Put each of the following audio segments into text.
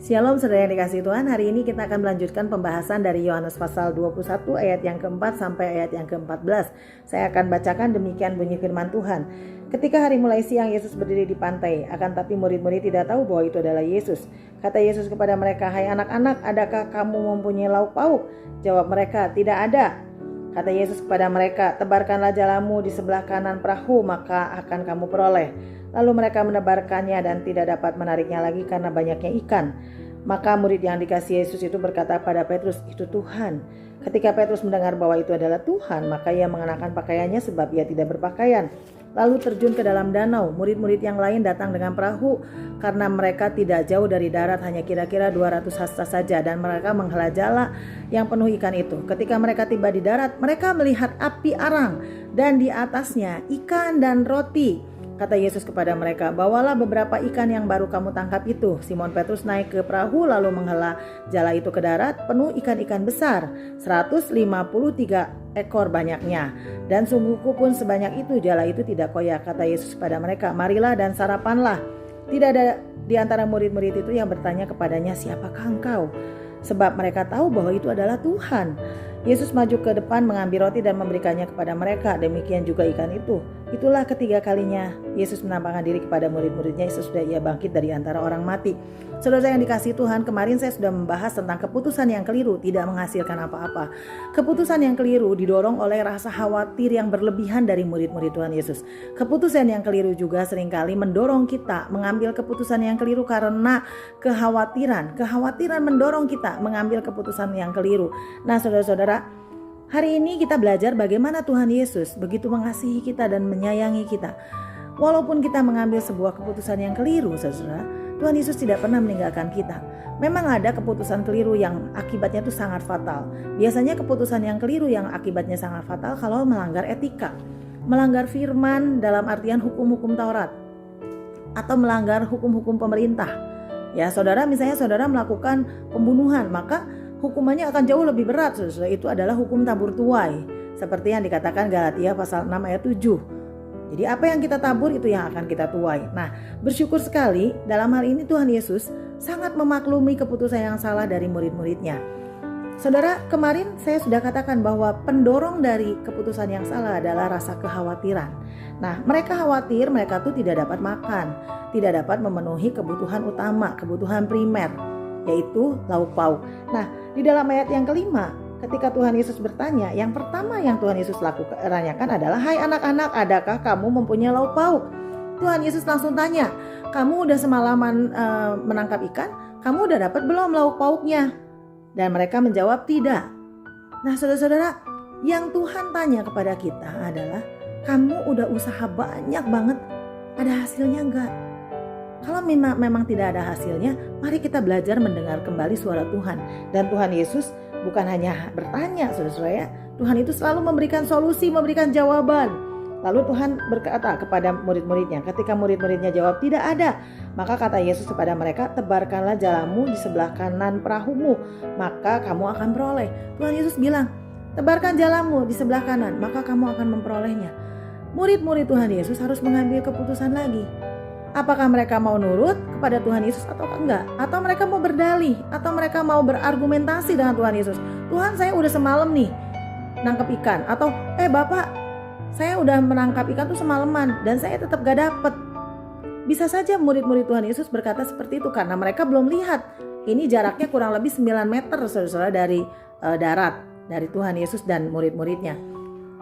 Shalom saudara yang dikasihi Tuhan, hari ini kita akan melanjutkan pembahasan dari Yohanes pasal 21 ayat yang keempat sampai ayat yang ke-14. Saya akan bacakan demikian bunyi firman Tuhan. Ketika hari mulai siang, Yesus berdiri di pantai, akan tapi murid-murid tidak tahu bahwa itu adalah Yesus. Kata Yesus kepada mereka, "Hai anak-anak, adakah kamu mempunyai lauk pauk?" Jawab mereka, "Tidak ada." Kata Yesus kepada mereka, "Tebarkanlah jalamu di sebelah kanan perahu, maka akan kamu peroleh." Lalu mereka menebarkannya dan tidak dapat menariknya lagi karena banyaknya ikan. Maka murid yang dikasihi Yesus itu berkata pada Petrus, "Itu Tuhan." Ketika Petrus mendengar bahwa itu adalah Tuhan, maka ia mengenakan pakaiannya sebab ia tidak berpakaian. Lalu terjun ke dalam danau. Murid-murid yang lain datang dengan perahu karena mereka tidak jauh dari darat, hanya kira-kira 200 hasta saja, dan mereka menghela jala yang penuh ikan itu. Ketika mereka tiba di darat, mereka melihat api arang dan di atasnya ikan dan roti. Kata Yesus kepada mereka, "Bawalah beberapa ikan yang baru kamu tangkap itu." Simon Petrus naik ke perahu lalu menghela jala itu ke darat, penuh ikan-ikan besar, 153 ekor banyaknya. Dan sungguhku pun sebanyak itu, jala itu tidak koyak. Kata Yesus kepada mereka, "Marilah dan sarapanlah." Tidak ada di antara murid-murid itu yang bertanya kepadanya, "Siapakah engkau?" Sebab mereka tahu bahwa itu adalah Tuhan. Yesus maju ke depan mengambil roti dan memberikannya kepada mereka. Demikian juga ikan itu. Itulah ketiga kalinya Yesus menampakkan diri kepada murid-muridnya sesudah ia bangkit dari antara orang mati. Saudara yang dikasihi Tuhan, kemarin saya sudah membahas tentang keputusan yang keliru tidak menghasilkan apa-apa. Keputusan yang keliru didorong oleh rasa khawatir yang berlebihan dari murid-murid Tuhan Yesus. Keputusan yang keliru juga seringkali mendorong kita mengambil keputusan yang keliru karena kekhawatiran. Kekhawatiran mendorong kita mengambil keputusan yang keliru. Nah, saudara-saudara, hari ini kita belajar bagaimana Tuhan Yesus begitu mengasihi kita dan menyayangi kita. Walaupun kita mengambil sebuah keputusan yang keliru, saudara, Tuhan Yesus tidak pernah meninggalkan kita. Memang ada keputusan keliru yang akibatnya itu sangat fatal. Biasanya keputusan yang keliru yang akibatnya sangat fatal kalau melanggar etika, melanggar firman dalam artian hukum-hukum Taurat, atau melanggar hukum-hukum pemerintah. Ya, saudara, misalnya saudara melakukan pembunuhan, maka hukumannya akan jauh lebih berat. Saudara, itu adalah hukum tabur tuai, seperti yang dikatakan Galatia pasal 6 ayat 7. Jadi apa yang kita tabur itu yang akan kita tuai. Nah, bersyukur sekali dalam hal ini Tuhan Yesus sangat memaklumi keputusan yang salah dari murid-muridnya. Saudara, kemarin saya sudah katakan bahwa pendorong dari keputusan yang salah adalah rasa kekhawatiran. Nah, mereka khawatir mereka tuh tidak dapat makan, tidak dapat memenuhi kebutuhan utama, kebutuhan primer, yaitu lauk pauk. Nah, di dalam ayat yang kelima, ketika Tuhan Yesus bertanya, yang pertama yang Tuhan Yesus tanyakan adalah, "Hai anak-anak, adakah kamu mempunyai lauk pauk?" Tuhan Yesus langsung tanya, "Kamu udah semalaman menangkap ikan? Kamu udah dapat belum lauk pauknya?" Dan mereka menjawab tidak. Nah, saudara-saudara, yang Tuhan tanya kepada kita adalah, kamu udah usaha banyak banget, ada hasilnya enggak? Kalau memang tidak ada hasilnya, mari kita belajar mendengar kembali suara Tuhan. Dan Tuhan Yesus bukan hanya bertanya, saudara-saudara ya, Tuhan itu selalu memberikan solusi, memberikan jawaban. Lalu Tuhan berkata kepada murid-muridnya, ketika murid-muridnya jawab tidak ada, maka kata Yesus kepada mereka, "Tebarkanlah jalamu di sebelah kanan perahumu, maka kamu akan peroleh." Tuhan Yesus bilang, "Tebarkan jalamu di sebelah kanan, maka kamu akan memperolehnya." Murid-murid Tuhan Yesus harus mengambil keputusan lagi. Apakah mereka mau nurut kepada Tuhan Yesus atau enggak? Atau mereka mau berdalih? Atau mereka mau berargumentasi dengan Tuhan Yesus? "Tuhan, saya udah semalam nih nangkep ikan." Atau, "Bapak, saya udah menangkap ikan tuh semalaman dan saya tetap gak dapet." Bisa saja murid-murid Tuhan Yesus berkata seperti itu karena mereka belum lihat. Ini jaraknya kurang lebih 9 meter saudara dari darat, dari Tuhan Yesus dan murid-muridnya.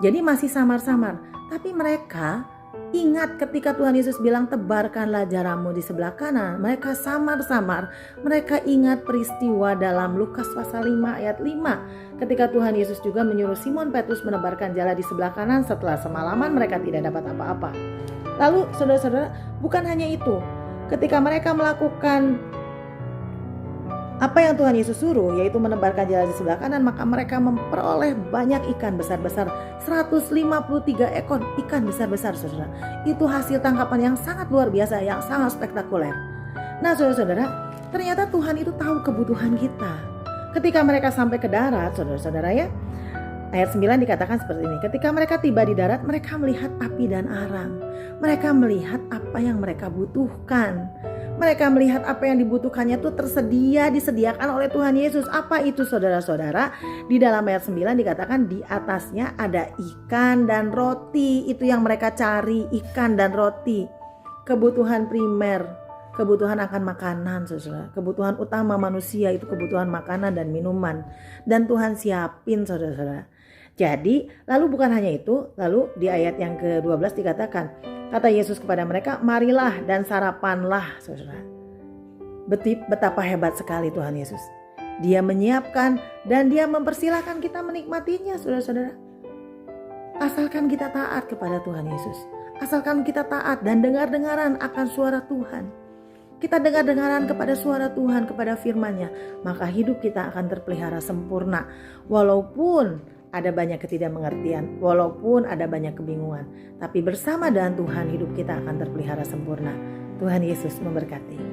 Jadi masih samar-samar. Tapi mereka ingat ketika Tuhan Yesus bilang, "Tebarkanlah jalamu di sebelah kanan." Mereka samar-samar. Mereka ingat peristiwa dalam Lukas pasal 5 ayat 5. Ketika Tuhan Yesus juga menyuruh Simon Petrus menebarkan jala di sebelah kanan setelah semalaman mereka tidak dapat apa-apa. Lalu saudara-saudara, bukan hanya itu. Ketika mereka melakukan apa yang Tuhan Yesus suruh, yaitu menebarkan jala di sebelah kanan, maka mereka memperoleh banyak ikan besar-besar, 153 ekor ikan besar-besar, saudara. Itu hasil tangkapan yang sangat luar biasa, yang sangat spektakuler. Nah, saudara-saudara, ternyata Tuhan itu tahu kebutuhan kita. Ketika mereka sampai ke darat, saudara-saudara ya, ayat 9 dikatakan seperti ini. Ketika mereka tiba di darat, mereka melihat api dan arang. Mereka melihat apa yang mereka butuhkan. Mereka melihat apa yang dibutuhkannya itu disediakan oleh Tuhan Yesus. Apa itu saudara-saudara? Di dalam ayat 9 dikatakan di atasnya ada ikan dan roti. Itu yang mereka cari, ikan dan roti. Kebutuhan primer, kebutuhan akan makanan, saudara. Kebutuhan utama manusia itu kebutuhan makanan dan minuman. Dan Tuhan siapin, saudara-saudara. Jadi, lalu bukan hanya itu, lalu di ayat yang ke-12 dikatakan, kata Yesus kepada mereka, marilah dan sarapanlah, saudara. Betapa hebat sekali Tuhan Yesus. Dia menyiapkan dan dia mempersilahkan kita menikmatinya, saudara-saudara. Asalkan kita taat kepada Tuhan Yesus. Asalkan kita taat dan dengar-dengaran akan suara Tuhan. Kita dengar-dengaran kepada suara Tuhan, kepada firman-Nya, maka hidup kita akan terpelihara sempurna. Walaupun ada banyak ketidakmengertian, walaupun ada banyak kebingungan, tapi bersama dengan Tuhan hidup kita akan terpelihara sempurna. Tuhan Yesus memberkati.